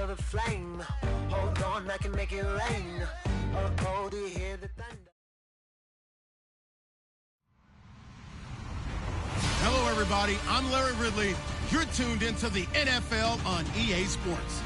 the flame. Hold on, I can make it rain. Oh, do you hear the thunder? Hello, everybody. I'm Larry Ridley. You're tuned into the NFL on EA Sports.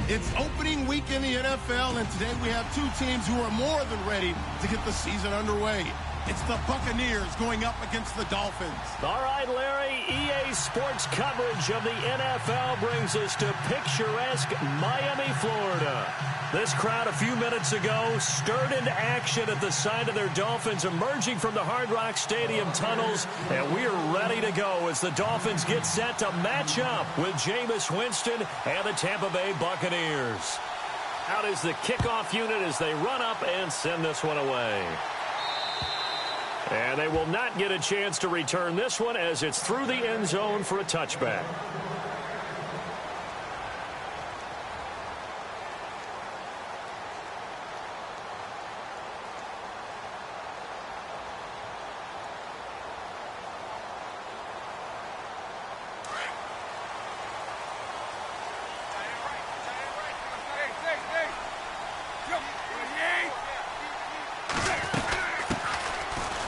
It's opening week in the NFL, and today we have two teams who are more than ready to get the season underway. It's the Buccaneers going up against the Dolphins. All right, Larry, EA Sports coverage of the NFL brings us to picturesque Miami, Florida. This crowd a few minutes ago stirred into action at the sight of their Dolphins emerging from the Hard Rock Stadium tunnels, and we are ready to go as the Dolphins get set to match up with Jameis Winston and the Tampa Bay Buccaneers. Out is the kickoff unit as they run up and send this one away. And they will not get a chance to return this one as it's through the end zone for a touchback.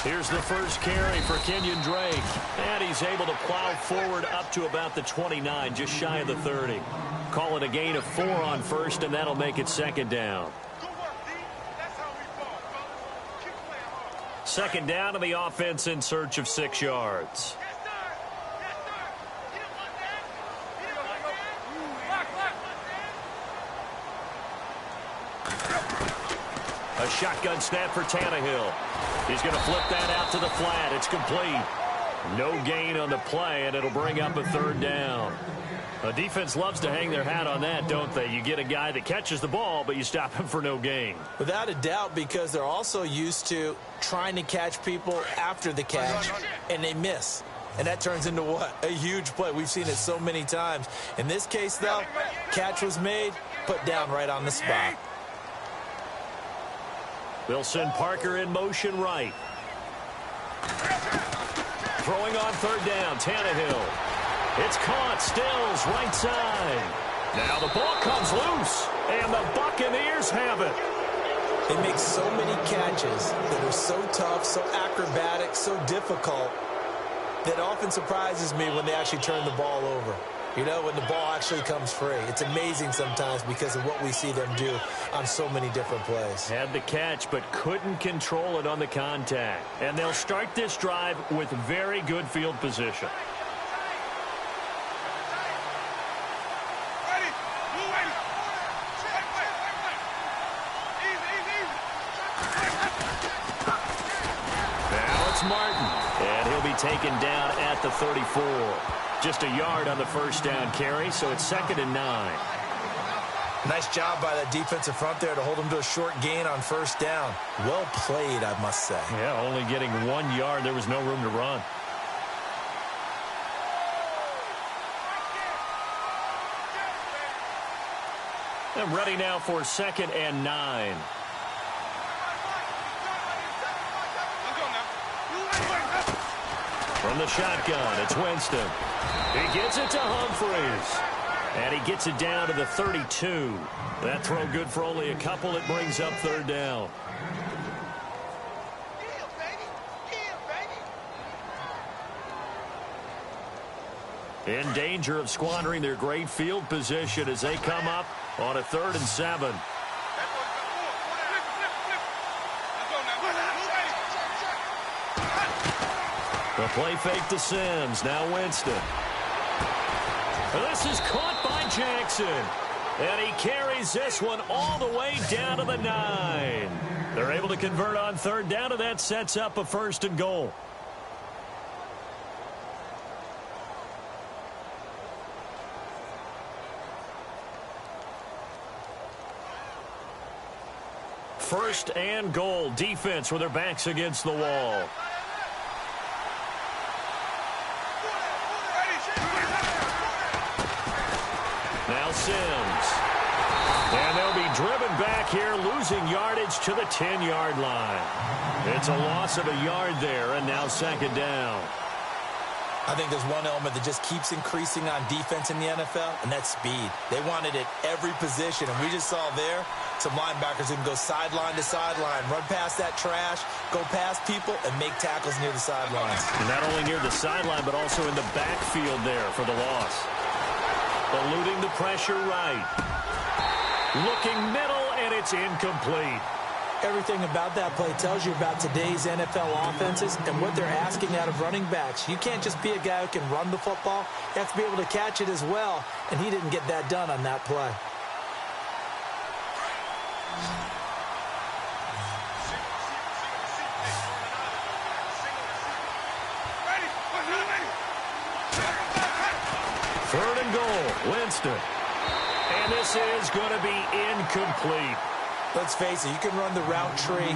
Here's the first carry for Kenyon Drake. And he's able to plow forward up to about the 29, just shy of the 30. Call it a gain of 4 on first, and that'll make it second down. Second down, and the offense in search of 6 yards. A shotgun snap for Tannehill. He's going to flip that out to the flat. It's complete. No gain on the play, and it'll bring up a third down. A defense loves to hang their hat on that, don't they? You get a guy that catches the ball, but you stop him for no gain. Without a doubt, because they're also used to trying to catch people after the catch, and they miss. And that turns into what? A huge play. We've seen it so many times. In this case, though, catch was made, put down right on the spot. They'll send Parker in motion right. Throwing on third down, Tannehill. It's caught, Stills, right side. Now the ball comes loose, and the Buccaneers have it. They make so many catches that are so tough, so acrobatic, so difficult, that often surprises me when they actually turn the ball over. You know, when the ball actually comes free. It's amazing sometimes because of what we see them do on so many different plays. Had the catch, but couldn't control it on the contact. And they'll start this drive with very good field position. Now it's Martin. And he'll be taken down at the 34. Just a yard on the first down carry, so it's 2nd and 9. Nice job by the defensive front there to hold them to a short gain on first down. Well played, I must say. Yeah, only getting 1 yard. There was no room to run. I'm ready now for 2nd and 9. From the shotgun, it's Winston. He gets it to Humphries. And he gets it down to the 32. That throw good for only a couple. It brings up third down. In danger of squandering their great field position as they come up on a 3rd and 7. The play fake to Sims. Now Winston. This is caught by Jackson. And he carries this one all the way down to the 9. They're able to convert on third down, and that sets up a 1st and goal. First and goal. Defense with their backs against the wall. Now Sims. And they'll be driven back here, losing yardage to the 10-yard line. It's a loss of a yard there, and now 2nd down. I think there's one element that just keeps increasing on defense in the NFL, and that's speed. They want it at every position, and we just saw there some linebackers who can go sideline to sideline, run past that trash, go past people, and make tackles near the sidelines. And not only near the sideline, but also in the backfield there for the loss. Eluding the pressure right. Looking middle, and it's incomplete. Everything about that play tells you about today's NFL offenses and what they're asking out of running backs. You can't just be a guy who can run the football. You have to be able to catch it as well, and he didn't get that done on that play. Third and goal, Winston. And this is going to be incomplete. Let's face it, you can run the route tree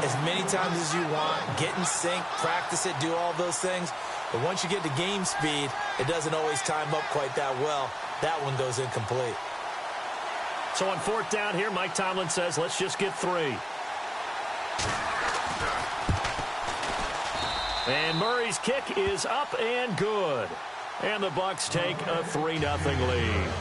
as many times as you want, get in sync, practice it, do all those things. But once you get to game speed, it doesn't always time up quite that well. That one goes incomplete. So on fourth down here, Mike Tomlin says, let's just get 3. And Murray's kick is up and good. And the Bucs take a 3-0 lead.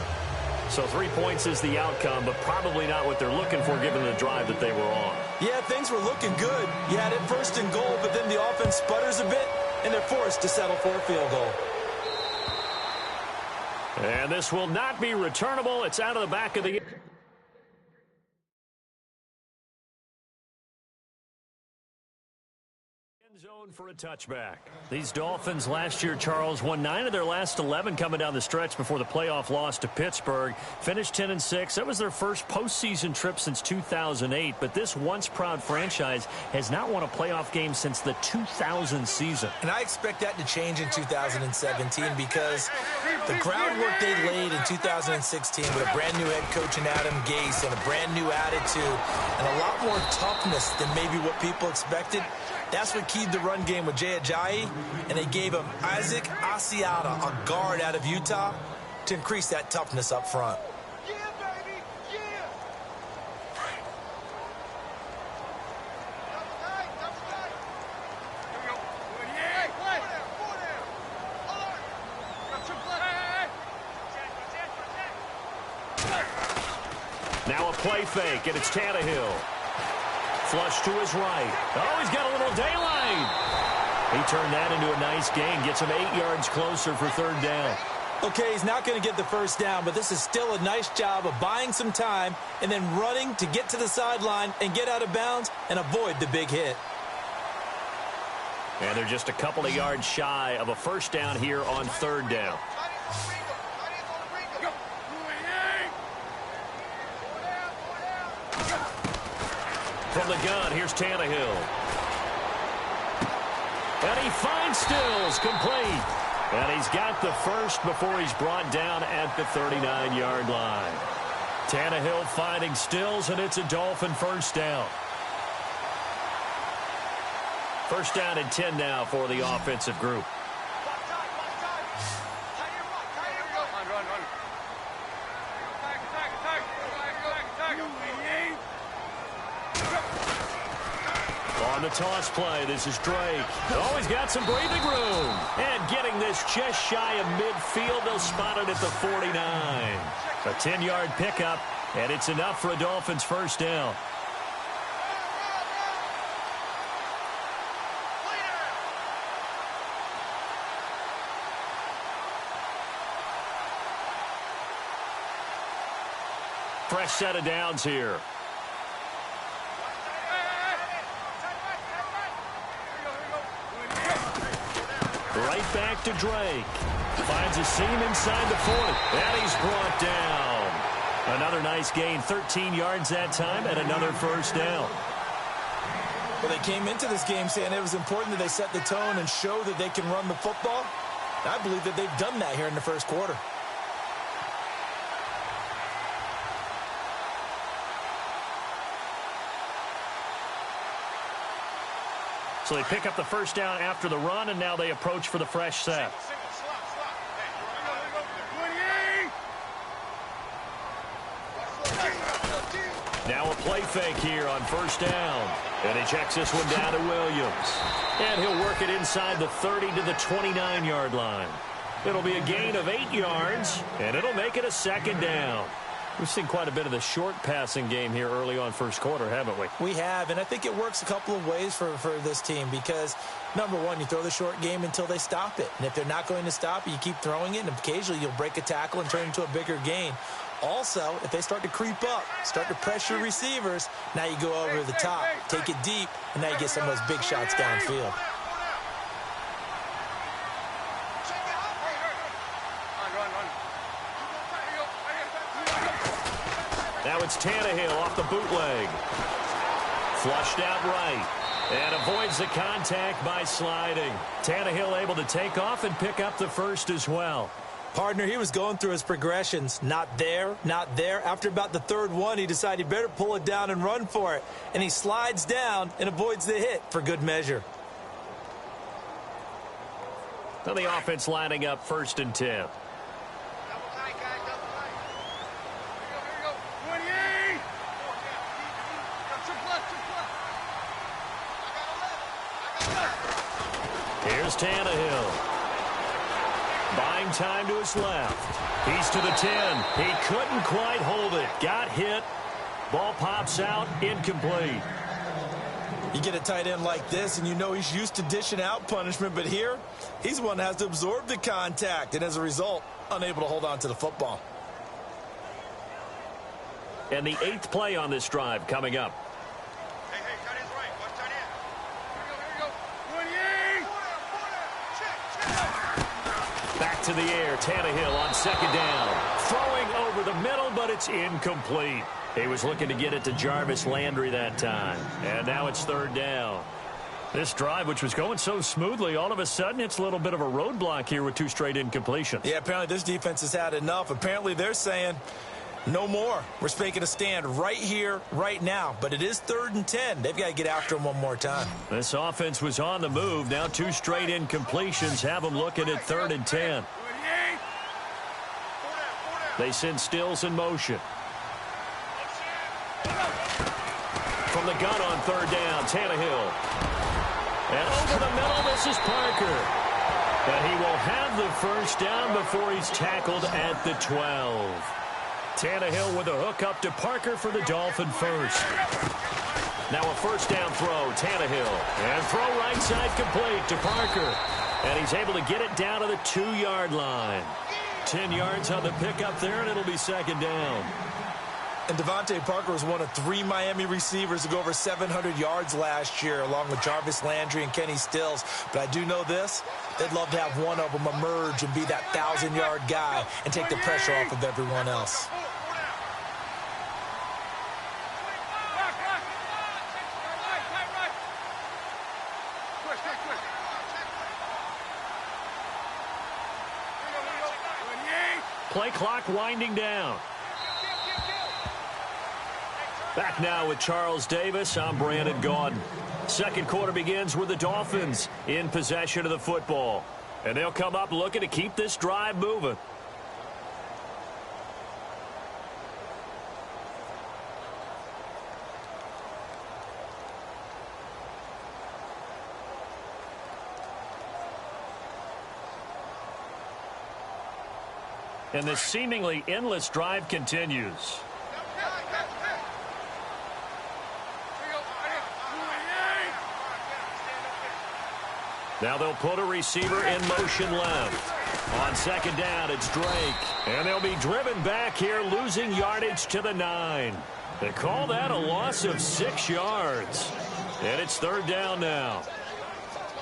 So 3 points is the outcome, but probably not what they're looking for given the drive that they were on. Yeah, things were looking good. You had it first and goal, but then the offense sputters a bit, and they're forced to settle for a field goal. And this will not be returnable. It's out of the back of the zone for a touchback. These Dolphins last year, Charles, won 9 of their last 11 coming down the stretch before the playoff loss to Pittsburgh. Finished 10-6. That was their first postseason trip since 2008. But this once proud franchise has not won a playoff game since the 2000 season. And I expect that to change in 2017 because the groundwork they laid in 2016 with a brand new head coach in Adam Gase and a brand new attitude and a lot more toughness than maybe what people expected. That's what keyed the run game with Jay Ajayi, and they gave him Isaac Asiata, a guard out of Utah, to increase that toughness up front. Yeah, baby, yeah. Double tight. Here we go. Hey, play. Four down. Hold on. Now a play fake, and it's Tannehill. Flush to his right. Oh, he's got a little daylight. He turned that into a nice gain. Gets him 8 yards closer for third down. Okay, he's not going to get the first down, but this is still a nice job of buying some time and then running to get to the sideline and get out of bounds and avoid the big hit. And they're just a couple of yards shy of a first down here on third down. From the gun, here's Tannehill. And he finds Stills, complete. And he's got the first before he's brought down at the 39-yard line. Tannehill finding Stills, and it's a Dolphin first down. First down and 10 now for the offensive group. On the toss play, this is Drake. Oh, he's got some breathing room. And getting this just shy of midfield, they'll spot it at the 49. A 10-yard pickup, and it's enough for a Dolphins first down. Fresh set of downs here. Right back to Drake. Finds a seam inside the 40. And he's brought down. Another nice gain. 13 yards that time and another first down. Well, they came into this game saying it was important that they set the tone and show that they can run the football. I believe that they've done that here in the first quarter. So they pick up the first down after the run, and now they approach for the fresh set. Now a play fake here on first down. And he checks this one down to Williams. And he'll work it inside the 30 to the 29-yard line. It'll be a gain of 8 yards, and it'll make it a second down. We've seen quite a bit of the short passing game here early on first quarter, haven't we? We have, and I think it works a couple of ways for this team because, number one, you throw the short game until they stop it. And if they're not going to stop it, you keep throwing it, and occasionally you'll break a tackle and turn it into a bigger gain. Also, if they start to creep up, start to pressure receivers, now you go over the top, take it deep, and now you get some of those big shots downfield. Now it's Tannehill off the bootleg. Flushed out right. And avoids the contact by sliding. Tannehill able to take off and pick up the first as well. Partner, he was going through his progressions. Not there, not there. After about the third one, he decided he better pull it down and run for it. And he slides down and avoids the hit for good measure. Now the offense lining up 1st and 10. Here's Tannehill. Buying time to his left. He's to the 10. He couldn't quite hold it. Got hit. Ball pops out. Incomplete. You get a tight end like this, and you know he's used to dishing out punishment, but here, he's the one that has to absorb the contact, and as a result, unable to hold on to the football. And the 8th play on this drive coming up. Back to the air, Tannehill on 2nd down. Throwing over the middle, but it's incomplete. He was looking to get it to Jarvis Landry that time. And now it's 3rd down. This drive, which was going so smoothly, all of a sudden it's a little bit of a roadblock here with 2 straight incompletions. Yeah, apparently this defense has had enough. Apparently they're saying, no more. We're making a stand right here, right now. But it is 3rd and 10. They've got to get after him one more time. This offense was on the move. Now 2 straight incompletions have them looking at 3rd and 10. They send Stills in motion. From the gun on 3rd down, Tannehill. And over the middle, this is Parker. And he will have the first down before he's tackled at the 12. Tannehill with a hook up to Parker for the Dolphin first. Now a 1st down throw, Tannehill. And throw right side complete to Parker. And he's able to get it down to the 2-yard line. 10 yards on the pickup there, and it'll be 2nd down. And Devontae Parker was one of 3 Miami receivers to go over 700 yards last year, along with Jarvis Landry and Kenny Stills. But I do know this. They'd love to have one of them emerge and be that 1,000-yard guy and take the pressure off of everyone else. Play clock winding down. Back now with Charles Davis. I'm Brandon Gaudin. 2nd quarter begins with the Dolphins in possession of the football. And they'll come up looking to keep this drive moving. And this seemingly endless drive continues. Now they'll put a receiver in motion left. On 2nd down, it's Drake. And they'll be driven back here, losing yardage to the 9. They call that a loss of 6 yards. And it's 3rd down now.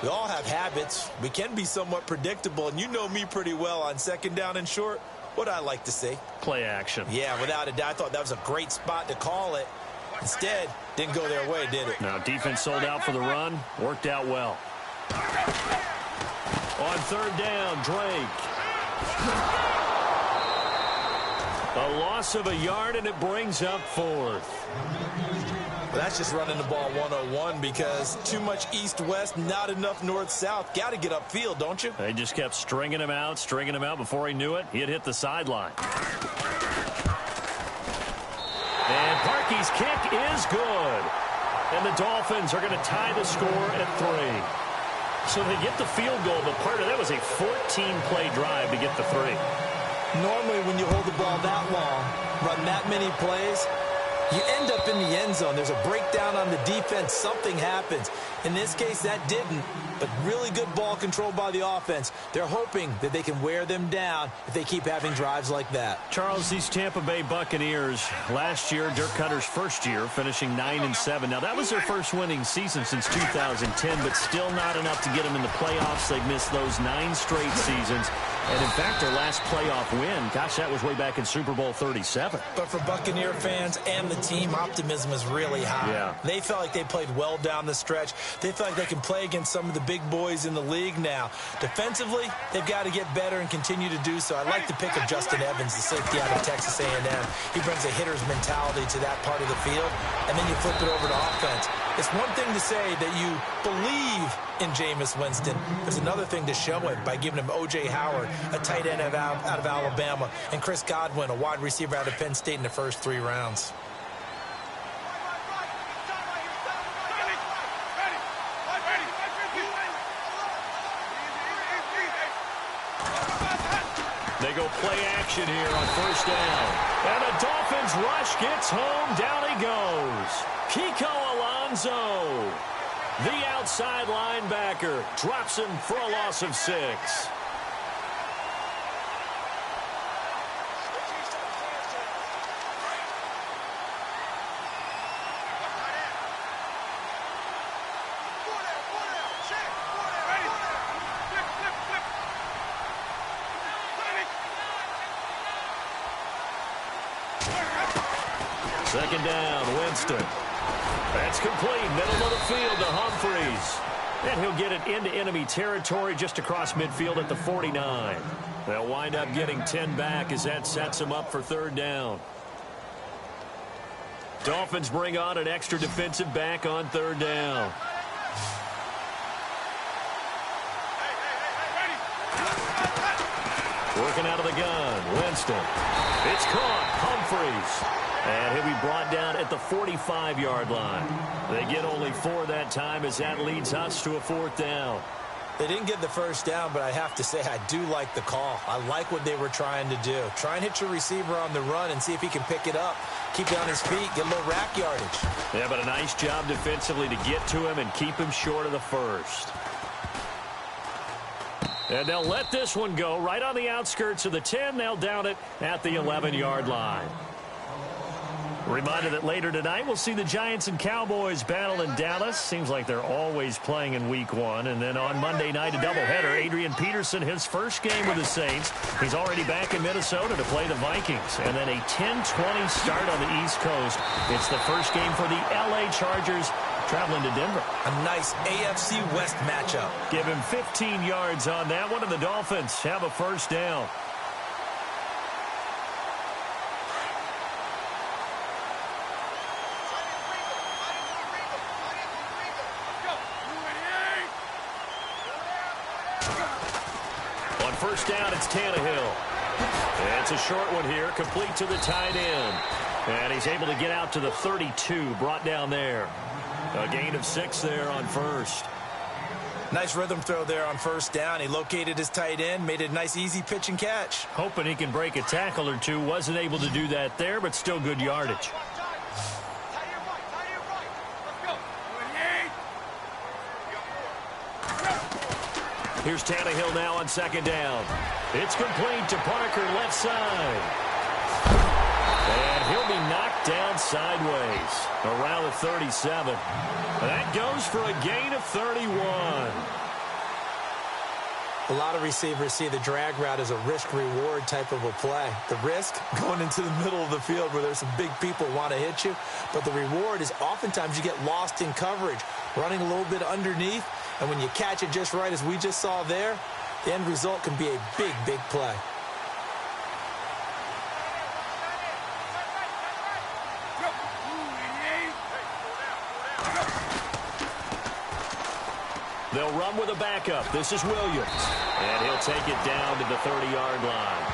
We all have habits. We can be somewhat predictable, and you know me pretty well on 2nd down and short. What I like to see. Play action. Yeah, without a doubt. I thought that was a great spot to call it. Instead, didn't go their way, did it? Now, defense sold out for the run. Worked out well. On 3rd down, Drake. A loss of a yard, and it brings up 4th. Well, that's just running the ball 101 because too much east-west, not enough north-south. Got to get upfield, don't you? They just kept stringing him out. Before he knew it, he had hit the sideline. And Parkey's kick is good. And the Dolphins are going to tie the score at 3. So they get the field goal, but part of that was a 14-play drive to get the 3. Normally, when you hold the ball that long, run that many plays, you end up in the end zone. There's a breakdown on the defense. Something happens. In this case, that didn't, but really good ball control by the offense. They're hoping that they can wear them down if they keep having drives like that. Charles, these Tampa Bay Buccaneers, last year, Dirk Cutter's first year, finishing 9-7. Now, that was their first winning season since 2010, but still not enough to get them in the playoffs. They've missed those 9 straight seasons. And, in fact, their last playoff win, gosh, that was way back in Super Bowl 37. But for Buccaneer fans and the team, optimism is really high. Yeah. They felt like they played well down the stretch. They feel like they can play against some of the big boys in the league now. Defensively, they've got to get better and continue to do so. I like the pick of Justin Evans, the safety out of Texas A&M. He brings a hitter's mentality to that part of the field, and then you flip it over to offense. It's one thing to say that you believe in Jameis Winston. There's another thing to show it by giving him O.J. Howard, a tight end out of Alabama, and Chris Godwin, a wide receiver out of Penn State in the first 3 rounds. They go play action here on first down. And the Dolphins rush gets home. Down he goes. Kiko Alonso, the outside linebacker, drops him for a loss of 6. Second down, Winston. That's complete, middle of the field to Humphreys. And he'll get it into enemy territory just across midfield at the 49. They'll wind up getting 10 back as that sets him up for third down. Dolphins bring on an extra defensive back on third down. Working out of the gun, Winston. It's caught, Humphreys. And he'll be brought down at the 45-yard line. They get only 4 that time as that leads us to a 4th down. They didn't get the first down, but I have to say I do like the call. I like what they were trying to do. Try and hit your receiver on the run and see if he can pick it up. Keep it on his feet, get a little rack yardage. Yeah, but a nice job defensively to get to him and keep him short of the first. And they'll let this one go right on the outskirts of the 10. They'll down it at the 11-yard line. Reminder that later tonight we'll see the Giants and Cowboys battle in Dallas. Seems like they're always playing in week 1. And then on Monday night, a doubleheader. Adrian Peterson, his first game with the Saints. He's already back in Minnesota to play the Vikings. And then a 10-20 start on the East Coast. It's the first game for the L.A. Chargers traveling to Denver. A nice AFC West matchup. Give him 15 yards on that one, and the Dolphins have a first down. First down, it's Tannehill. It's a short one here, complete to the tight end. And he's able to get out to the 32, brought down there. A gain of 6 there on first. Nice rhythm throw there on first down. He located his tight end, made it a nice easy pitch and catch. Hoping he can break a tackle or two. Wasn't able to do that there, but still good yardage. Here's Tannehill now on second down. It's complete to Parker, left side. And he'll be knocked down sideways around the 37. That goes for a gain of 31. A lot of receivers see the drag route as a risk-reward type of a play. The risk, going into the middle of the field where there's some big people want to hit you. But the reward is oftentimes you get lost in coverage, running a little bit underneath. And when you catch it just right, as we just saw there, the end result can be a big, big play. They'll run with a backup. This is Williams. And he'll take it down to the 30-yard line.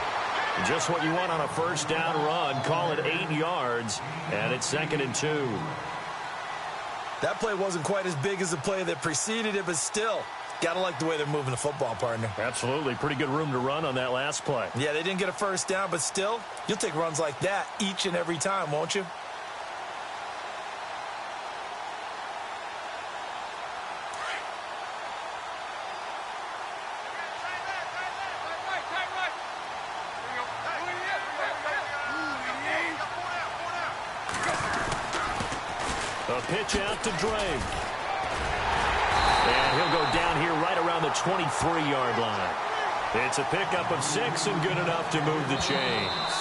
Just what you want on a first down run. Call it 8 yards, and it's 2nd and 2. That play wasn't quite as big as the play that preceded it, but still, got to like the way they're moving the football, partner. Absolutely. Pretty good room to run on that last play. Yeah, they didn't get a first down, but still, you'll take runs like that each and every time, won't you? A pitch out to Drake. And he'll go down here right around the 23-yard line. It's a pickup of 6 and good enough to move the chains.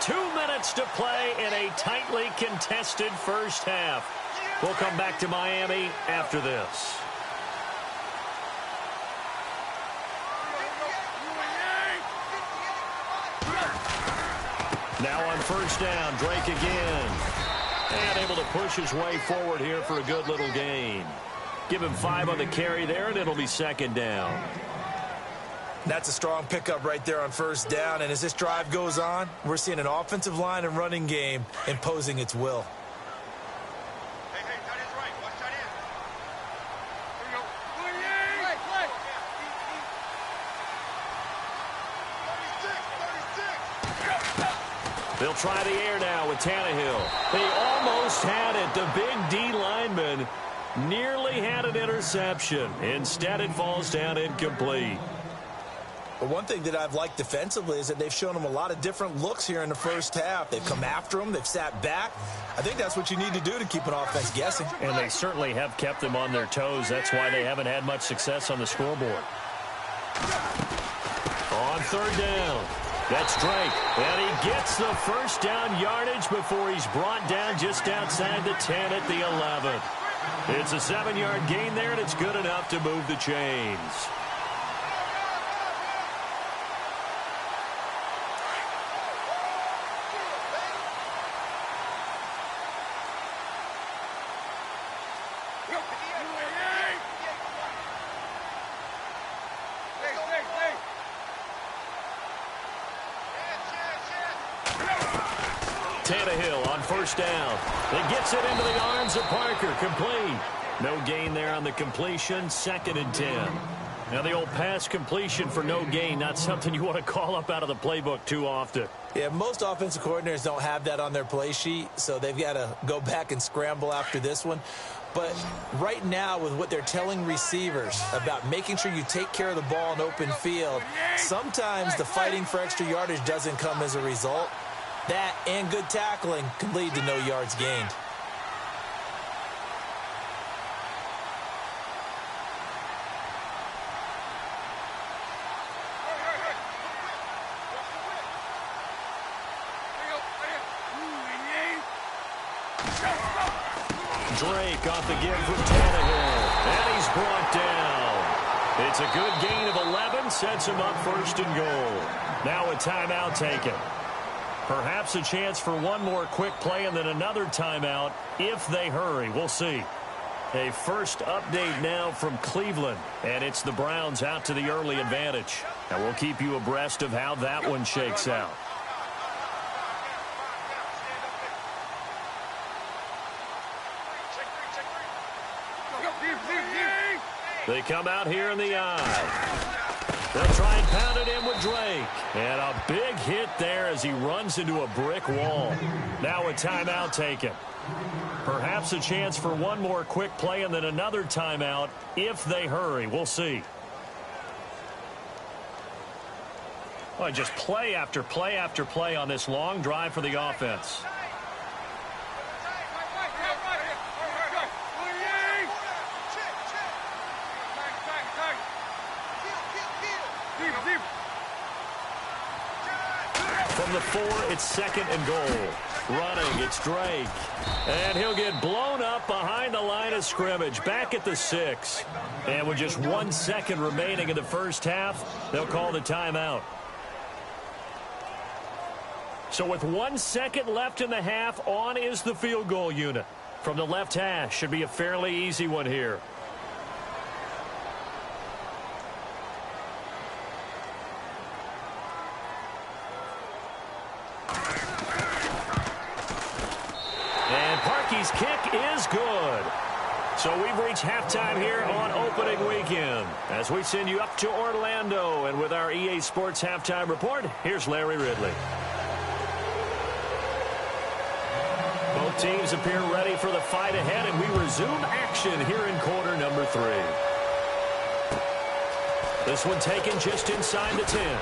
Two minutes to play in a tightly contested first half. We'll come back to Miami after this. Now on first down, Drake again. And able to push his way forward here for a good little gain. Give him 5 on the carry there, and it'll be 2nd down. That's a strong pickup right there on first down. And as this drive goes on, we're seeing an offensive line and running game imposing its will. They'll try the air now with Tannehill. He almost had it. The big D lineman nearly had an interception. Instead, it falls down incomplete. But one thing that I've liked defensively is that they've shown him a lot of different looks here in the first half. They've come after him. They've sat back. I think that's what you need to do to keep an offense guessing. And they certainly have kept them on their toes. That's why they haven't had much success on the scoreboard. On third down. That's Drake, and he gets the first down yardage before he's brought down just outside the 10 at the 11. It's a 7-yard gain there, and it's good enough to move the chains. Tannehill on first down. It gets it into the arms of Parker. Complete. No gain there on the completion. 2nd and 10. Now the old pass completion for no gain, not something you want to call up out of the playbook too often. Yeah, most offensive coordinators don't have that on their play sheet, so they've got to go back and scramble after this one. But right now, with what they're telling receivers about making sure you take care of the ball in open field, sometimes the fighting for extra yardage doesn't come as a result. That and good tackling can lead to no yards gained. Drake off the give from Tannehill. And he's brought down. It's a good gain of 11. Sets him up 1st and goal. Now a timeout taken. Perhaps a chance for one more quick play and then another timeout if they hurry. We'll see. A first update now from Cleveland. And it's the Browns out to the early advantage. And we'll keep you abreast of how that one shakes out. They come out here in the eye. They'll try and pound it in with Drake. And a big hit there as he runs into a brick wall. Now a timeout taken. Perhaps a chance for one more quick play and then another timeout if they hurry. We'll see. Well, just play after play after play on this long drive for the offense. From the 4, it's 2nd and goal. Running, it's Drake. And he'll get blown up behind the line of scrimmage. Back at the 6. And with just 1 second remaining in the first half, they'll call the timeout. So with 1 second left in the half, on is the field goal unit. From the left hash, should be a fairly easy one here. is good. So we've reached halftime here on opening weekend as we send you up to Orlando. And with our EA Sports Halftime Report, here's Larry Ridley. Both teams appear ready for the fight ahead, and we resume action here in quarter number 3. This one taken just inside the 10.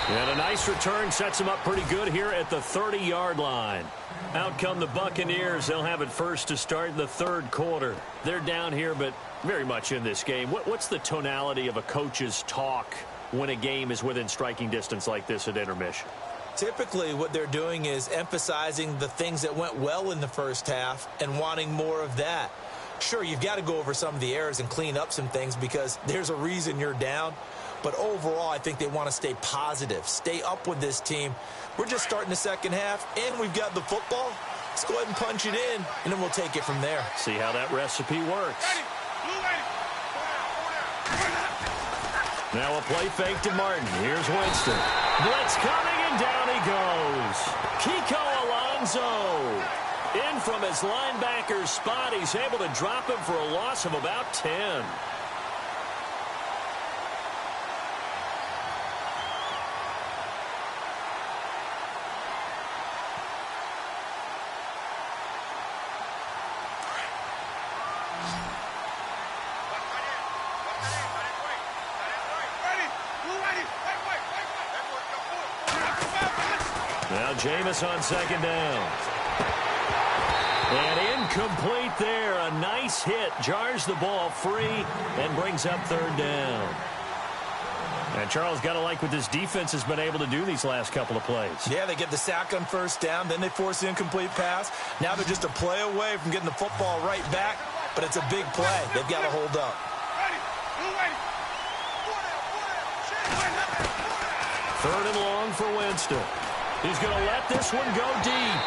And a nice return sets them up pretty good here at the 30-yard line. Out come the Buccaneers. They'll have it first to start the third quarter. They're down here, but very much in this game. What's the tonality of a coach's talk when a game is within striking distance like this at intermission? Typically, what they're doing is emphasizing the things that went well in the first half and wanting more of that. Sure, you've got to go over some of the errors and clean up some things because there's a reason you're down. But overall, I think they want to stay positive, stay up with this team. We're just starting the second half, and we've got the football. Let's go ahead and punch it in, and then we'll take it from there. See how that recipe works. Now a play fake to Martin. Here's Winston. Blitz coming, and down he goes. Kiko Alonso. In from his linebacker's spot. He's able to drop him for a loss of about 10. Now Jameis on second down. And incomplete there. A nice hit. Jars the ball free and brings up third down. And Charles, got to like what this defense has been able to do these last couple of plays. Yeah, they get the sack on first down. Then they force the incomplete pass. Now they're just a play away from getting the football right back. But it's a big play. They've got to hold up. Third and long for Winston. He's going to let this one go deep.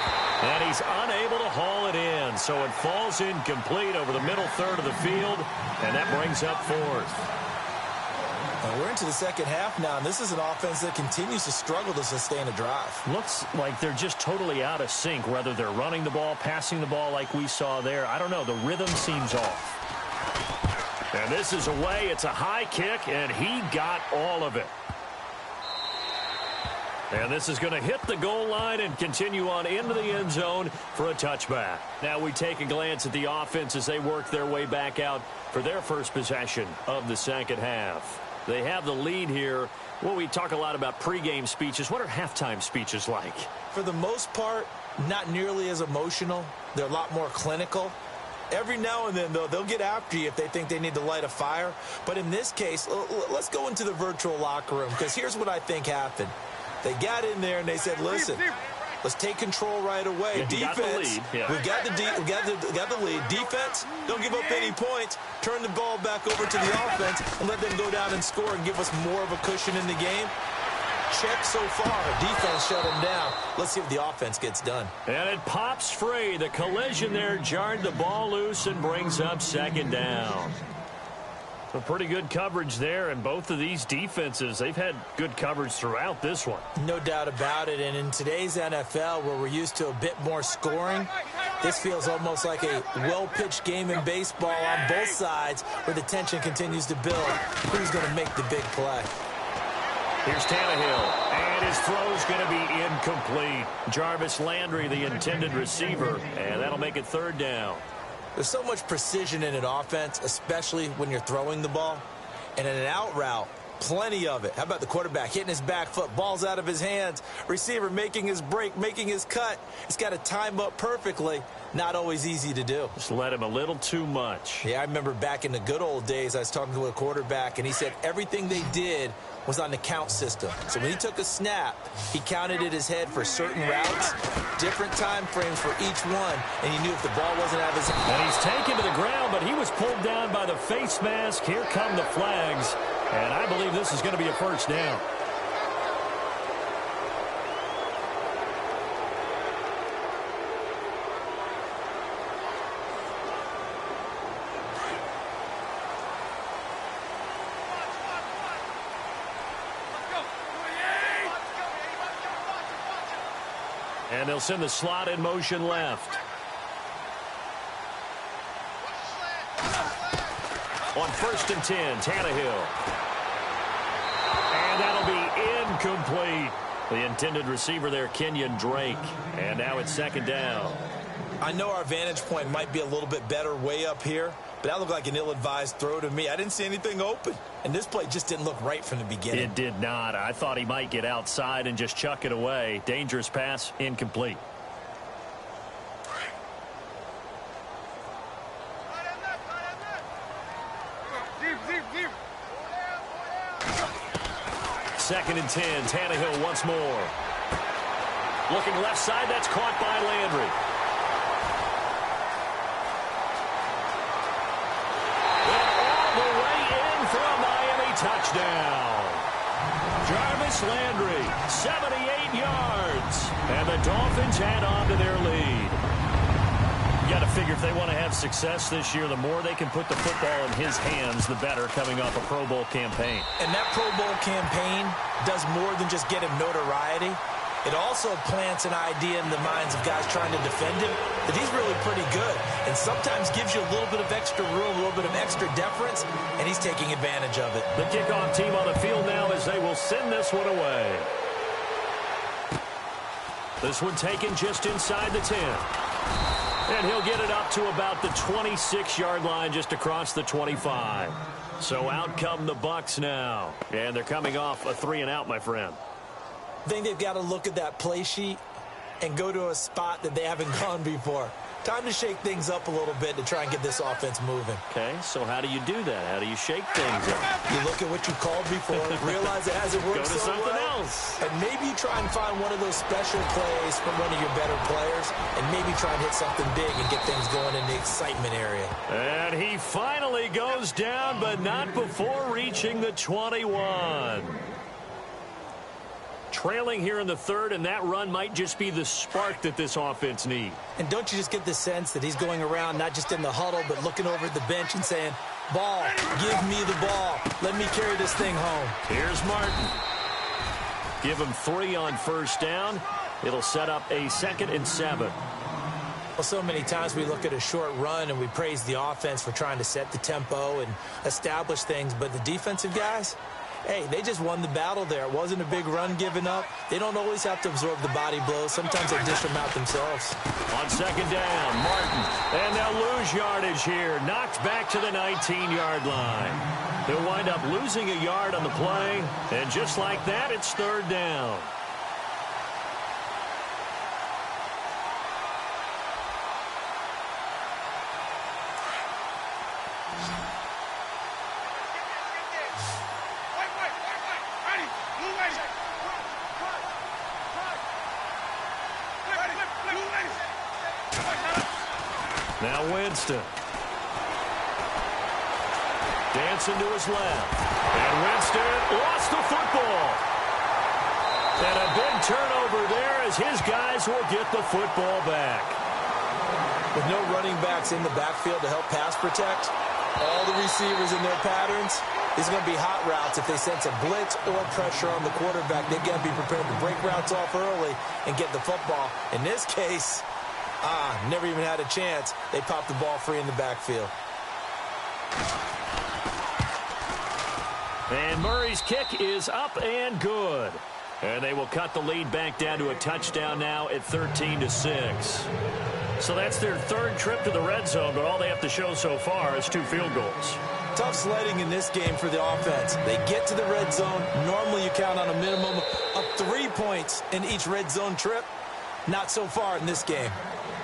And he's unable to haul it in. So it falls incomplete over the middle third of the field. And that brings up fourth. Well, we're into the second half now, and this is an offense that continues to struggle to sustain a drive. Looks like they're just totally out of sync, whether they're running the ball, passing the ball like we saw there. I don't know. The rhythm seems off. And this is away. It's a high kick, and he got all of it. And this is going to hit the goal line and continue on into the end zone for a touchback. Now we take a glance at the offense as they work their way back out for their first possession of the second half. They have the lead here. Well, we talk a lot about pregame speeches. What are halftime speeches like? For the most part, not nearly as emotional. They're a lot more clinical. Every now and then, though, they'll get after you if they think they need to light a fire. But in this case, let's go into the virtual locker room, because here's what I think happened. They got in there and they said, listen, let's take control right away. Yeah, defense, we got the lead. Defense, don't give up any points. Turn the ball back over to the offense and let them go down and score and give us more of a cushion in the game. Check so far. Defense shut them down. Let's see if the offense gets done. And it pops free. The collision there jarred the ball loose and brings up second down. A pretty good coverage there, and both of these defenses, they've had good coverage throughout this one. No doubt about it, and in today's NFL, where we're used to a bit more scoring, this feels almost like a well-pitched game in baseball on both sides, where the tension continues to build. Who's going to make the big play? Here's Tannehill, and his throw's going to be incomplete. Jarvis Landry, the intended receiver, and that'll make it third down. There's so much precision in an offense, especially when you're throwing the ball. And in an out route, plenty of it. How about the quarterback hitting his back foot, ball's out of his hands, receiver making his break, making his cut. He's got to time up perfectly. Not always easy to do. Just let him a little too much. Yeah, I remember back in the good old days, I was talking to a quarterback, and he said everything they did was on the count system. So when he took a snap, he counted in his head for certain routes, different time frames for each one, and he knew if the ball wasn't out of his hand. And he's taken to the ground, but he was pulled down by the face mask. Here come the flags, and I believe this is going to be a first down. And they'll send the slot in motion left. On 1st and 10, Tannehill. And that'll be incomplete. The intended receiver there, Kenyon Drake. And now it's 2nd down. I know our vantage point might be a little bit better way up here, but that looked like an ill-advised throw to me. I didn't see anything open, and this play just didn't look right from the beginning. It did not. I thought he might get outside and just chuck it away. Dangerous pass, incomplete. Second and 10, Tannehill once more. Looking left side, that's caught by Landry. Touchdown. Jarvis Landry, 78 yards. And the Dolphins add on to their lead. You got to figure if they want to have success this year, the more they can put the football in his hands, the better, coming off a Pro Bowl campaign. And that Pro Bowl campaign does more than just get him notoriety. It also plants an idea in the minds of guys trying to defend him that he's really pretty good, and sometimes gives you a little bit of extra room, a little bit of extra deference, and he's taking advantage of it. The kickoff team on the field now as they will send this one away. This one taken just inside the 10. And he'll get it up to about the 26-yard line, just across the 25. So out come the Bucs now, and they're coming off a 3-and-out, my friend. I think they've got to look at that play sheet and go to a spot that they haven't gone before. Time to shake things up a little bit to try and get this offense moving. Okay, so how do you do that? How do you shake things up? You look at what you called before, realize it hasn't worked Go to so something well, else. and maybe you try and find one of those special plays from one of your better players, and maybe try and hit something big and get things going in the excitement area. And he finally goes down, but not before reaching the 21. Trailing here in the 3rd, and that run might just be the spark that this offense needs. And don't you just get the sense that he's going around not just in the huddle, but looking over at the bench and saying, ball, give me the ball. Let me carry this thing home. Here's Martin. Give him 3 on 1st down. It'll set up a 2nd and 7. Well, so many times we look at a short run and we praise the offense for trying to set the tempo and establish things, but the defensive guys, hey, they just won the battle there. It wasn't a big run given up. They don't always have to absorb the body blows. Sometimes they dish them out themselves. On 2nd down, Martin. And they'll lose yardage here. Knocked back to the 19-yard line. They'll wind up losing a yard on the play. And just like that, it's 3rd down. Now Winston. Dancing to his left. And Winston lost the football. And a big turnover there as his guys will get the football back. With no running backs in the backfield to help pass protect, all the receivers in their patterns, these are going to be hot routes. If they sense a blitz or pressure on the quarterback, they've got to be prepared to break routes off early and get the football. In this case, never even had a chance. They popped the ball free in the backfield. And Murray's kick is up and good. And they will cut the lead back down to a touchdown now at 13-6. So that's their 3rd trip to the red zone, but all they have to show so far is 2 field goals. Tough sledding in this game for the offense. They get to the red zone. Normally you count on a minimum of 3 points in each red zone trip. Not so far in this game.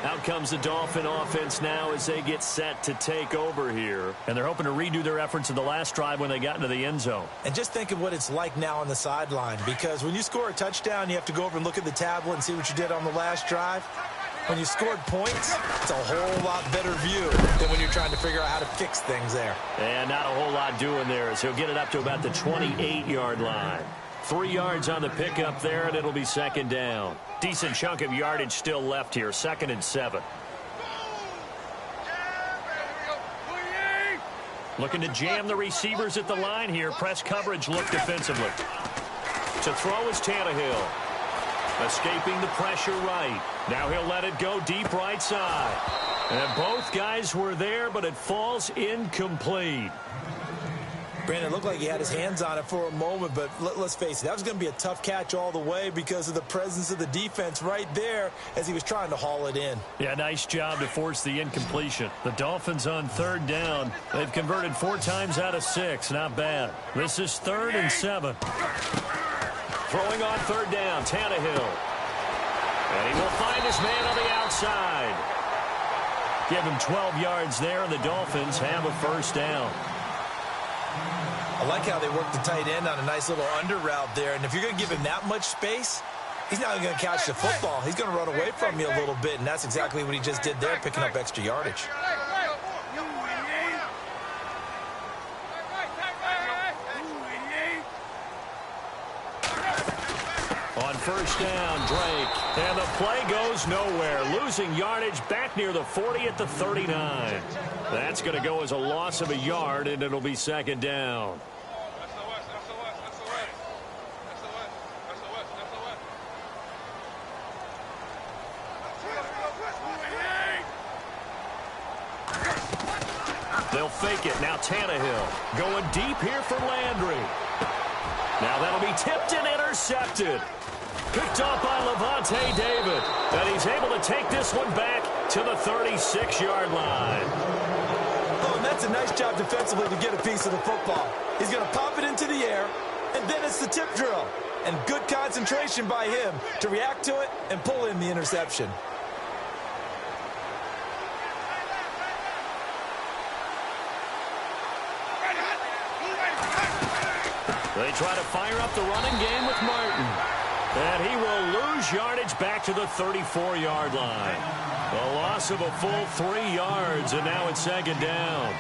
Out comes the Dolphin offense now as they get set to take over here. And they're hoping to redo their efforts in the last drive when they got into the end zone. And just think of what it's like now on the sideline, because when you score a touchdown, you have to go over and look at the tablet and see what you did on the last drive. When you scored points, it's a whole lot better view than when you're trying to figure out how to fix things there. And not a whole lot doing there as he'll get it up to about the 28-yard line. 3 yards on the pickup there, and it'll be 2nd down. Decent chunk of yardage still left here, 2nd and 7. Looking to jam the receivers at the line here. Press coverage look defensively. To throw is Tannehill. Escaping the pressure right. Now he'll let it go deep right side. And both guys were there, but it falls incomplete. Brandon, it looked like he had his hands on it for a moment, but let's face it, that was going to be a tough catch all the way because of the presence of the defense right there as he was trying to haul it in. Yeah, nice job to force the incompletion. The Dolphins on 3rd down. They've converted 4 times out of 6. Not bad. This is 3rd and 7. Throwing on 3rd down, Tannehill. And he will find his man on the outside. Give him 12 yards there, and the Dolphins have a 1st down. I like how they work the tight end on a nice little under route there. And if you're going to give him that much space, he's not going to catch the football. He's going to run away from you a little bit, and that's exactly what he just did there, picking up extra yardage. On 1st down, Drake. And the play goes nowhere. Losing yardage back near the 40 at the 39. That's going to go as a loss of a yard, and it'll be 2nd down. They'll fake it. Now Tannehill going deep here for Landry. Now that'll be tipped and intercepted. Picked off by Levante David. And he's able to take this one back to the 36-yard line. Oh, and that's a nice job defensively to get a piece of the football. He's going to pop it into the air, and then it's the tip drill. And good concentration by him to react to it and pull in the interception. They try to fire up the running game with Martin. And he will lose yardage back to the 34-yard line. A loss of a full 3 yards, and now it's 2nd down.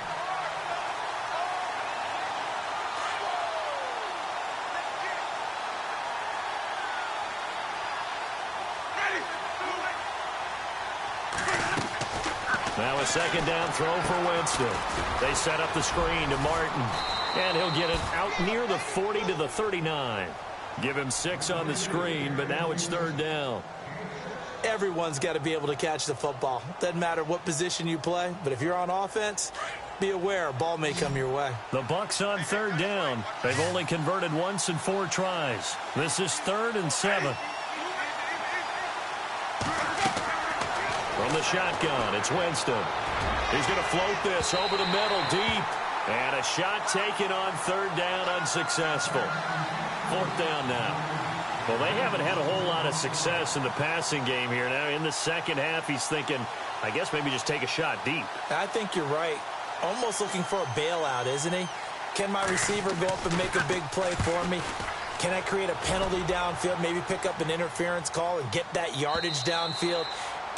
Now a 2nd down throw for Winston. They set up the screen to Martin. And he'll get it out near the 40 to the 39. Give him 6 on the screen, but now it's 3rd down. Everyone's got to be able to catch the football. Doesn't matter what position you play, but if you're on offense, be aware a ball may come your way. The Bucs on 3rd down. They've only converted once in 4 tries. This is 3rd and 7. From the shotgun, it's Winston. He's going to float this over the middle deep. And a shot taken on 3rd down, unsuccessful. 4th down now. Well, they haven't had a whole lot of success in the passing game here. Now, in the second half, he's thinking, I guess maybe just take a shot deep. I think you're right. Almost looking for a bailout, isn't he? Can my receiver go up and make a big play for me? Can I create a penalty downfield, maybe pick up an interference call and get that yardage downfield?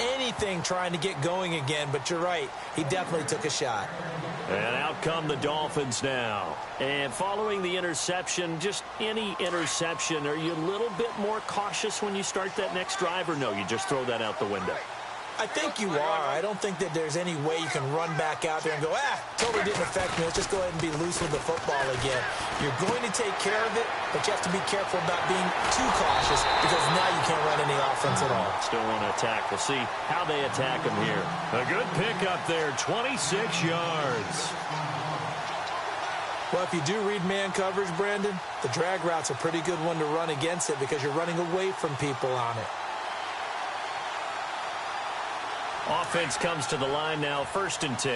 Anything trying to get going again, but you're right. He definitely took a shot. And out come the Dolphins now. And following the interception, just any interception, are you a little bit more cautious when you start that next drive, or no, you just throw that out the window? I think you are. I don't think that there's any way you can run back out there and go, totally didn't affect me. Let's just go ahead and be loose with the football again. You're going to take care of it, but you have to be careful about being too cautious because now you can't run any offense at all. Still want to attack. We'll see how they attack him here. A good pickup there, 26 yards. Well, if you do read man coverage, Brandon, the drag route's a pretty good one to run against it because you're running away from people on it. Offense comes to the line now, 1st and 10.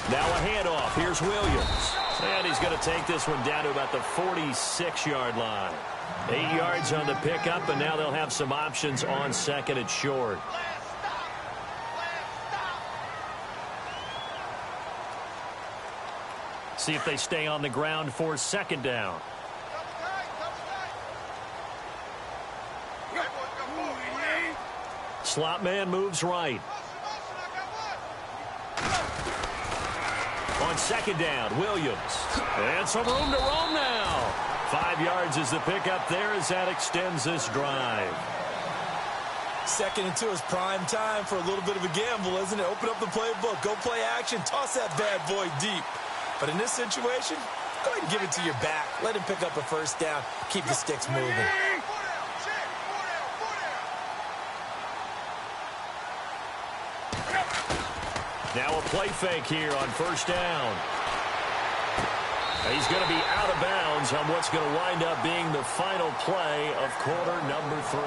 Now a handoff. Here's Williams. And he's going to take this one down to about the 46-yard line. 8 yards on the pickup, and now they'll have some options on 2nd and short. See if they stay on the ground for 2nd down. Slot man moves right. On 2nd down, Williams. And some room to roam now. 5 yards is the pickup there as that extends this drive. 2nd and 2 is prime time for a little bit of a gamble, isn't it? Open up the playbook, go play action, toss that bad boy deep. But in this situation, Go ahead and give it to your back. Let him pick up a first down. Keep the sticks moving. Now a play fake here on first down. He's going to be out of bounds on what's going to wind up being the final play of quarter number 3.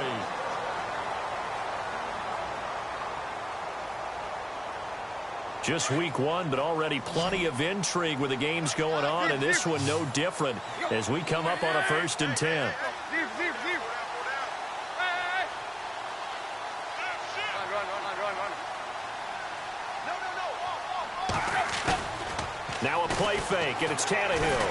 Just week 1, but already plenty of intrigue with the games going on, and this one no different as we come up on a 1st and 10. Now a play fake, and it's Tannehill.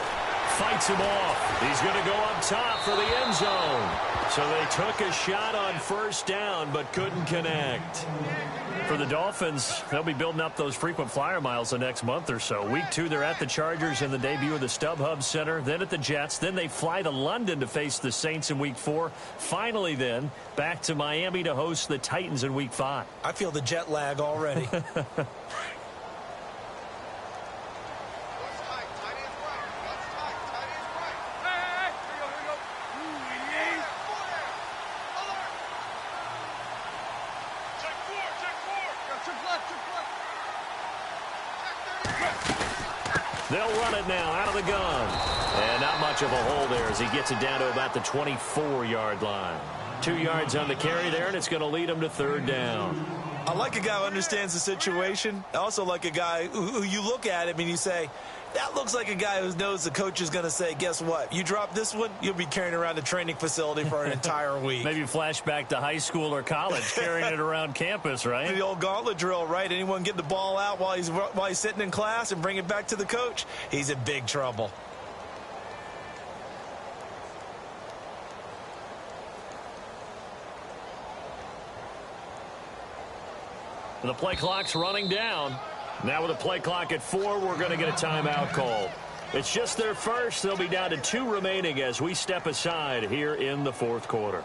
Fights him off. He's going to go up top for the end zone. So they took a shot on first down, but couldn't connect. For the Dolphins, they'll be building up those frequent flyer miles the next month or so. Week 2, they're at the Chargers in the debut of the StubHub Center, then at the Jets. Then they fly to London to face the Saints in Week 4. Finally, then, back to Miami to host the Titans in Week 5. I feel the jet lag already. They'll run it now out of the gun. And not much of a hole there as he gets it down to about the 24-yard line. 2 yards on the carry there, and it's going to lead him to 3rd down. I like a guy who understands the situation. I also like a guy who you look at him and you say, that looks like a guy who knows the coach is going to say, guess what? You drop this one, you'll be carrying around a training facility for an entire week. Maybe flashback to high school or college, carrying it around campus, right? The old gauntlet drill, right? Anyone get the ball out while he's sitting in class and bring it back to the coach? He's in big trouble. The play clock's running down. Now with a play clock at 4, we're going to get a timeout called. It's just their first. They'll be down to 2 remaining as we step aside here in the 4th quarter.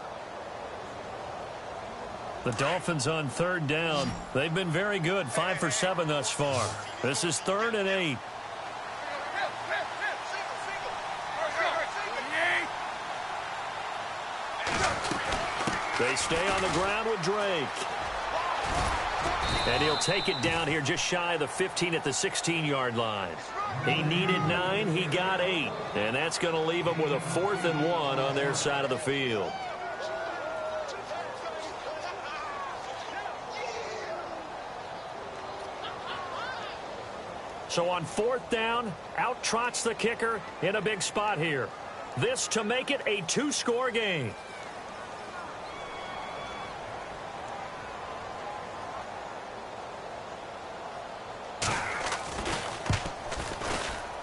The Dolphins on 3rd down. They've been very good, 5 for 7 thus far. This is 3rd and 8. They stay on the ground with Drake. And he'll take it down here just shy of the 15 at the 16-yard line. He needed 9. He got 8. And that's going to leave him with a 4th and 1 on their side of the field. So on 4th down, out trots the kicker in a big spot here. This to make it a 2-score game.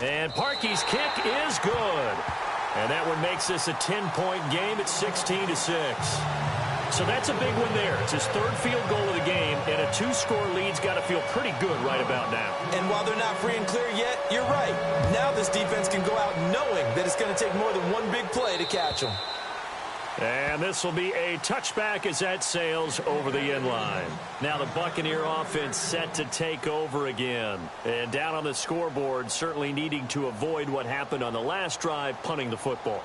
And Parkey's kick is good. And that one makes this a 10-point game at 16-6. So that's a big one there. It's his 3rd field goal of the game, and a 2-score lead's got to feel pretty good right about now. And while they're not free and clear yet, you're right. Now this defense can go out knowing that it's going to take more than one big play to catch them. And this will be a touchback as that sails over the end line. Now the Buccaneer offense set to take over again. And down on the scoreboard, certainly needing to avoid what happened on the last drive, punting the football.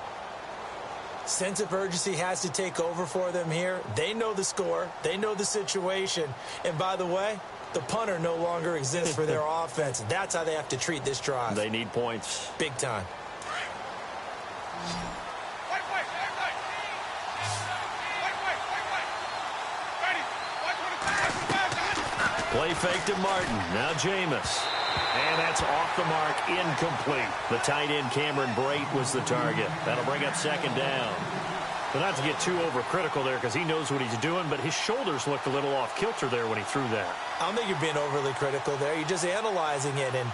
Sense of urgency has to take over for them here. They know the score. They know the situation. And by the way, the punter no longer exists for their offense. That's how they have to treat this drive. They need points. Big time. Play fake to Martin. Now Jameis. And that's off the mark, incomplete. The tight end Cameron Brate was the target. That'll bring up 2nd down. But not to get too overcritical there because he knows what he's doing, but his shoulders looked a little off kilter there when he threw that. I don't think you're being overly critical there. You're just analyzing it, and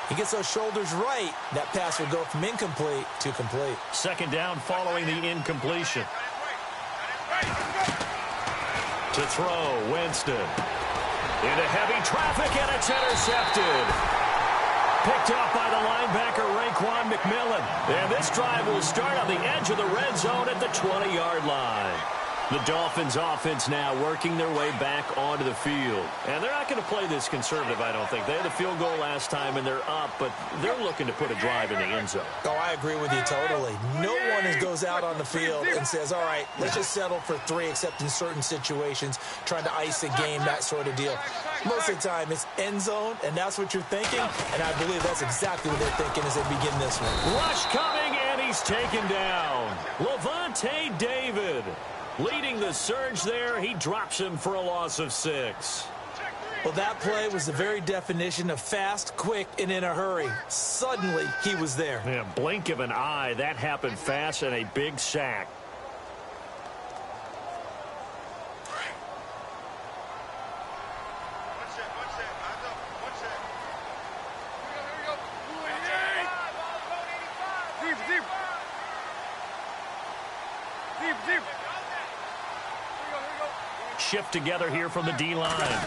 he gets those shoulders right. That pass will go from incomplete to complete. 2nd down following the incompletion. To throw, Winston. Into heavy traffic, and it's intercepted. Picked off by the linebacker, Raekwon McMillan. And this drive will start on the edge of the red zone at the 20-yard line. The Dolphins offense now working their way back onto the field. And they're not going to play this conservative, I don't think. They had a field goal last time, and they're up, but they're looking to put a drive in the end zone. Oh, I agree with you totally. No one goes out on the field and says, all right, let's just settle for 3, except in certain situations, trying to ice a game, that sort of deal. Most of the time, it's end zone, and that's what you're thinking, and I believe that's exactly what they're thinking as they begin this one. Rush coming, and he's taken down. Levante David leading the surge there. He drops him for a loss of 6. Well, that play was the very definition of fast, quick, and in a hurry. Suddenly, he was there. Yeah, blink of an eye. That happened fast and a big sack. Shift together here from the D-line.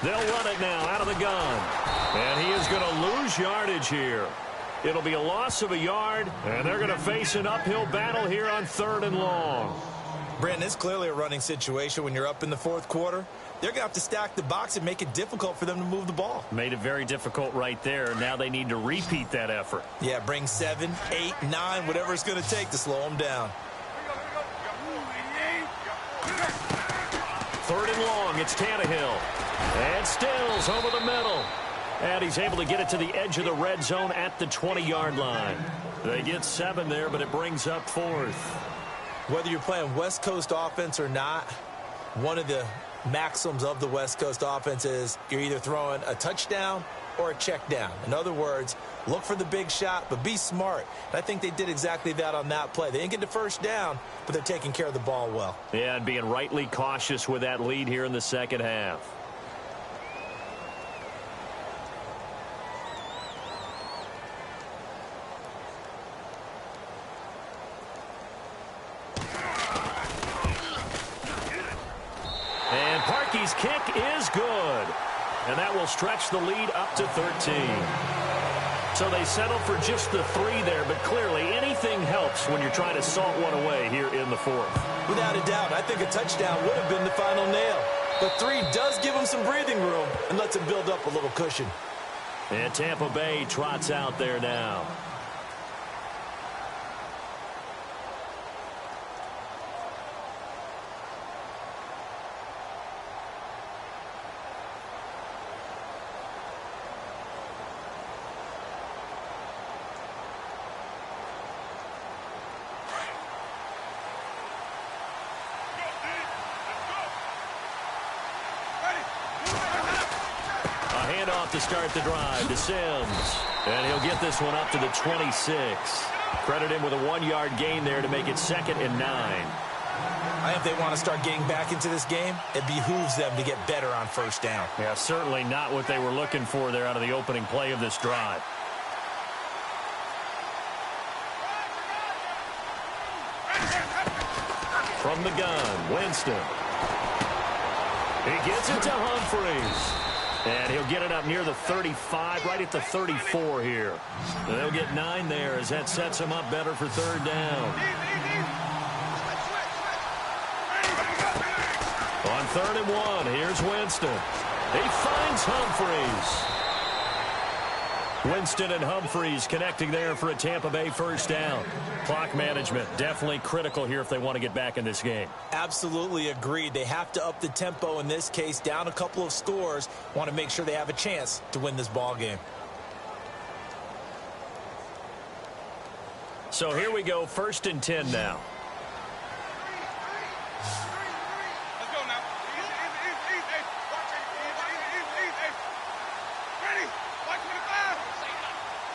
They'll run it now out of the gun. And he is going to lose yardage here. It'll be a loss of a yard, and they're going to face an uphill battle here on 3rd and long. Brandon, it's clearly a running situation when you're up in the 4th quarter. They're going to have to stack the box and make it difficult for them to move the ball. Made it very difficult right there. Now they need to repeat that effort. Yeah, bring 7, 8, 9, whatever it's going to take to slow them down. 3rd and long, it's Tannehill. And Stills over the middle. And he's able to get it to the edge of the red zone at the 20-yard line. They get 7 there, but it brings up 4th. Whether you're playing West Coast offense or not, one of the maxims of the West Coast offense is you're either throwing a touchdown or a check down. In other words, look for the big shot, but be smart. And I think they did exactly that on that play. They didn't get the first down, but they're taking care of the ball well. Yeah, and being rightly cautious with that lead here in the second half. And Parkey's kick is good. And that will stretch the lead up to 13. So they settle for just the 3 there, but clearly anything helps when you're trying to salt one away here in the 4th. Without a doubt, I think a touchdown would have been the final nail. But 3 does give them some breathing room and lets them build up a little cushion. And Tampa Bay trots out there now. To start the drive to Sims. And he'll get this one up to the 26. Credit him with a 1-yard gain there to make it 2nd and 9. I think if they want to start getting back into this game, it behooves them to get better on 1st down. Yeah, certainly not what they were looking for there out of the opening play of this drive. From the gun, Winston. He gets it to Humphreys. And he'll get it up near the 35, right at the 34 here. And they'll get 9 there as that sets him up better for 3rd down. On 3rd and 1, here's Winston. He finds Humphreys. Winston and Humphreys connecting there for a Tampa Bay 1st down. Clock management definitely critical here if they want to get back in this game. Absolutely agreed. They have to up the tempo in this case, down a couple of scores. Want to make sure they have a chance to win this ball game. So here we go, 1st and 10 now.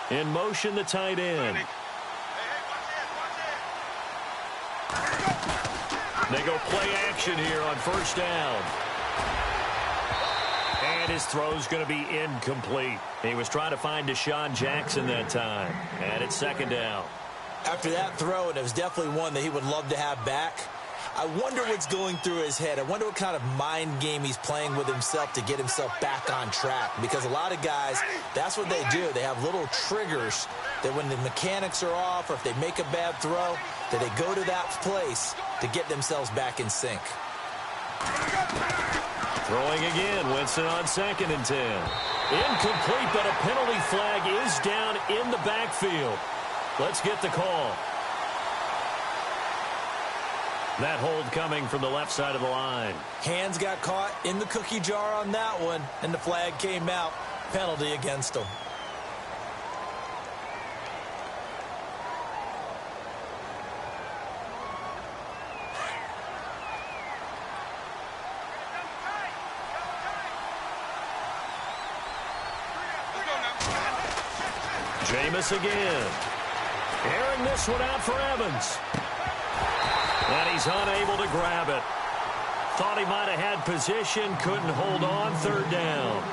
In motion, the tight end. They go play action here on 1st down. And his throw's going to be incomplete. He was trying to find Deshaun Jackson that time. And it's 2nd down. After that throw, and it was definitely one that he would love to have back, I wonder what's going through his head. I wonder what kind of mind game he's playing with himself to get himself back on track. Because a lot of guys, that's what they do. They have little triggers that when the mechanics are off or if they make a bad throw, that they go to that place to get themselves back in sync. Throwing again, Winston on 2nd and 10. Incomplete, but a penalty flag is down in the backfield. Let's get the call. That hold coming from the left side of the line. Hands got caught in the cookie jar on that one, and the flag came out. Penalty against him. Jameis again. Airing this one out for Evans. And he's unable to grab it. Thought he might have had position, couldn't hold on, 3rd down.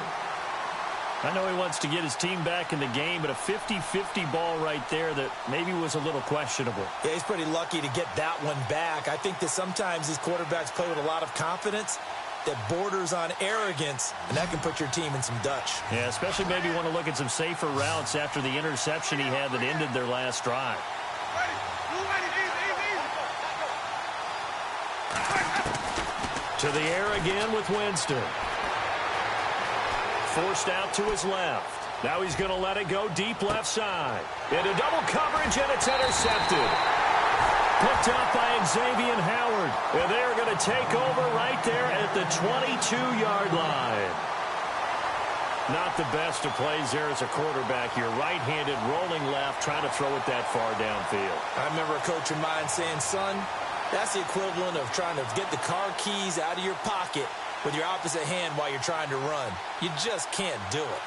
I know he wants to get his team back in the game, but a 50-50 ball right there that maybe was a little questionable. Yeah, he's pretty lucky to get that one back. I think that sometimes these quarterbacks play with a lot of confidence that borders on arrogance, and that can put your team in some Dutch. Yeah, especially maybe want to look at some safer routes after the interception he had that ended their last drive. To the air again with Winston. Forced out to his left. Now he's going to let it go deep left side. Into double coverage, and it's intercepted. Picked up by Xavier Howard. And they're going to take over right there at the 22-yard line. Not the best of plays there as a quarterback. You're right-handed, rolling left, trying to throw it that far downfield. I remember a coach of mine saying, son, that's the equivalent of trying to get the car keys out of your pocket with your opposite hand while you're trying to run. You just can't do it.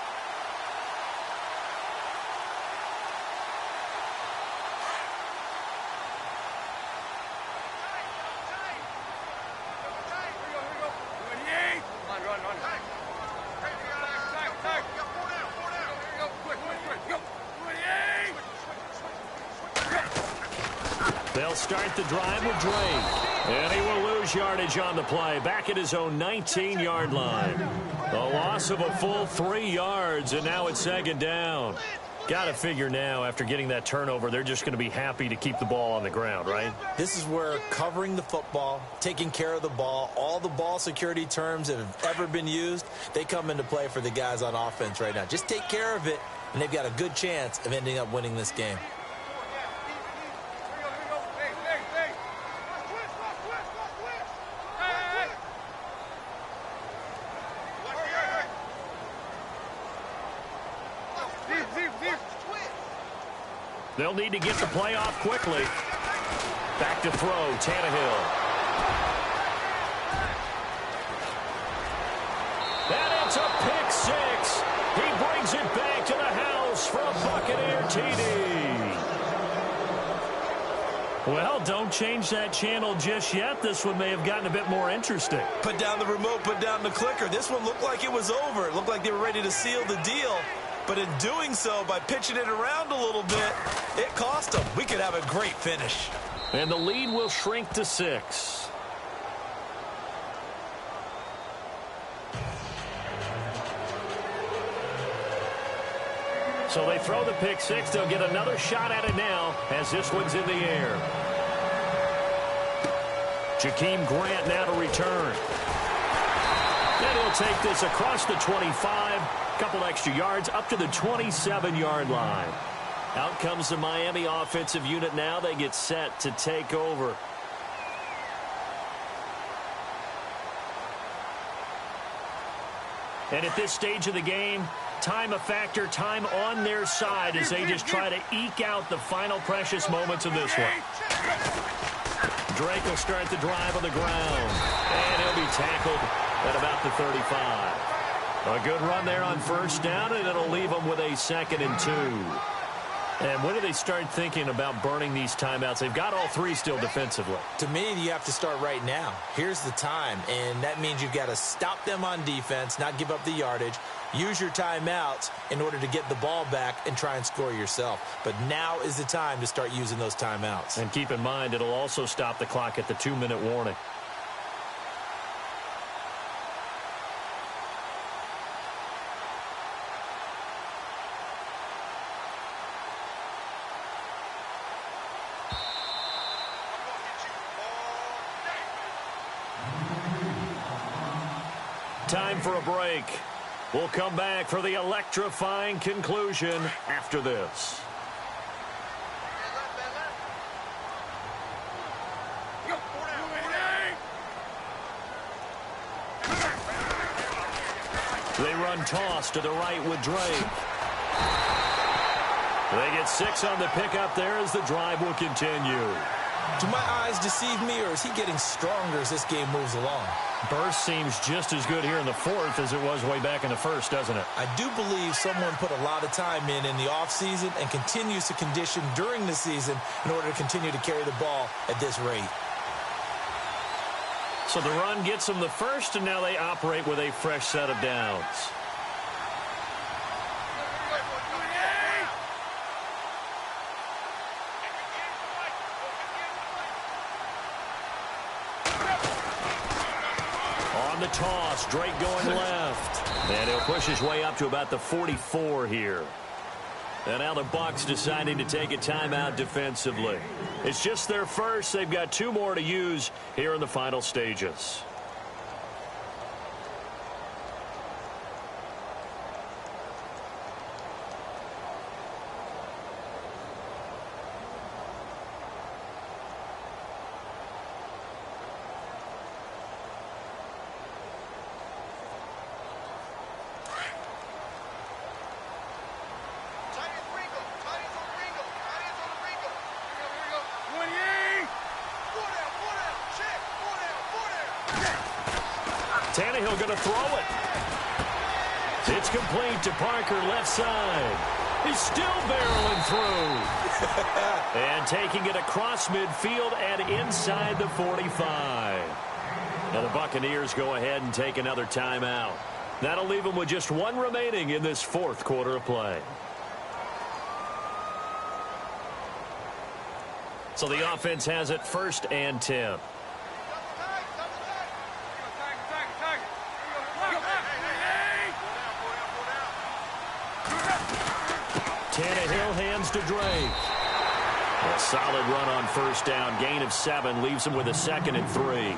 They'll start the drive with Drake. And he will lose yardage on the play. Back at his own 19-yard line. A loss of a full 3 yards, and now it's 2nd down. Got to figure now, after getting that turnover, they're just going to be happy to keep the ball on the ground, right? This is where covering the football, taking care of the ball, all the ball security terms that have ever been used, they come into play for the guys on offense right now. Just take care of it, and they've got a good chance of ending up winning this game. They'll need to get the play off quickly. Back to throw, Tannehill. And it's a pick 6. He brings it back to the house for a Buccaneer TD. Well, don't change that channel just yet. This one may have gotten a bit more interesting. Put down the remote, put down the clicker. This one looked like it was over. It looked like they were ready to seal the deal. But in doing so, by pitching it around a little bit, it cost them. We could have a great finish. And the lead will shrink to 6. So they throw the pick 6. They'll get another shot at it now as this one's in the air. Jakeem Grant now to return. And he'll take this across the 25. Couple extra yards up to the 27-yard line. Out comes the Miami offensive unit now. They get set to take over. And at this stage of the game, time a factor, time on their side as they just try to eke out the final precious moments of this one. Drake will start the drive on the ground. And he'll be tackled at about the 35. A good run there on 1st down, and it'll leave them with a 2nd and 2. And when do they start thinking about burning these timeouts? They've got all three still defensively. To me, you have to start right now. Here's the time, and that means you've got to stop them on defense, not give up the yardage, use your timeouts in order to get the ball back and try and score yourself. But now is the time to start using those timeouts. And keep in mind, it'll also stop the clock at the 2-minute warning. Time for a break. We'll come back for the electrifying conclusion after this. They run toss to the right with Drake. They get 6 on the pickup there as the drive will continue. Do my eyes deceive me, or is he getting stronger as this game moves along? Burst seems just as good here in the fourth as it was way back in the first, doesn't it? I do believe someone put a lot of time in the offseason and continues to condition during the season in order to continue to carry the ball at this rate. So the run gets them the first, and now they operate with a fresh set of downs. The toss, Drake going left. And he'll push his way up to about the 44 here. And now the Bucs deciding to take a timeout defensively. It's just their first. They've got 2 more to use here in the final stages. Tannehill going to throw it. It's complete to Parker, left side. He's still barreling through. And taking it across midfield and inside the 45. Now the Buccaneers go ahead and take another timeout. That'll leave them with just 1 remaining in this fourth quarter of play. So the offense has it 1st and 10. Tannehill hands to Drake. A solid run on 1st down. Gain of 7 leaves him with a 2nd and 3.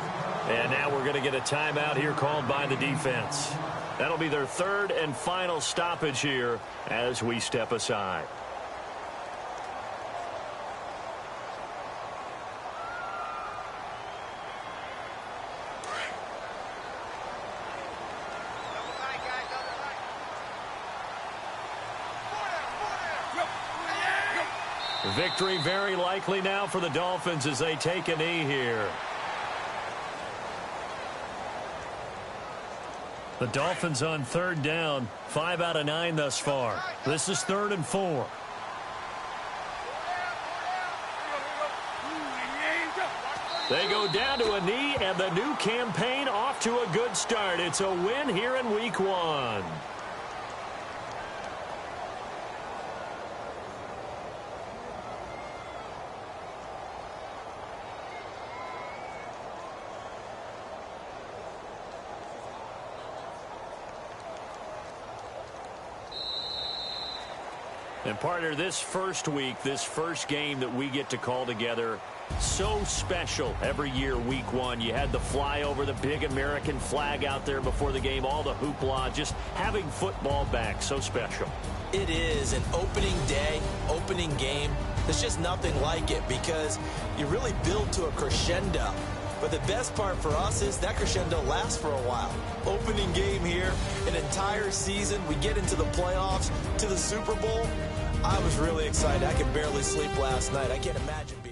And now we're going to get a timeout here called by the defense. That'll be their 3rd and final stoppage here as we step aside. Victory very likely now for the Dolphins as they take a knee here. The Dolphins on 3rd down, 5 out of 9 thus far. This is 3rd and 4. They go down to a knee, and the new campaign off to a good start. It's a win here in Week 1. And partner, this first week, this first game that we get to call together, so special every year, Week 1. You had the flyover, the big American flag out there before the game, all the hoopla, just having football back, so special. It is an opening day, opening game. There's just nothing like it because you really build to a crescendo. But the best part for us is that crescendo lasts for a while. Opening game here, an entire season. We get into the playoffs, to the Super Bowl. I was really excited. I could barely sleep last night. I can't imagine.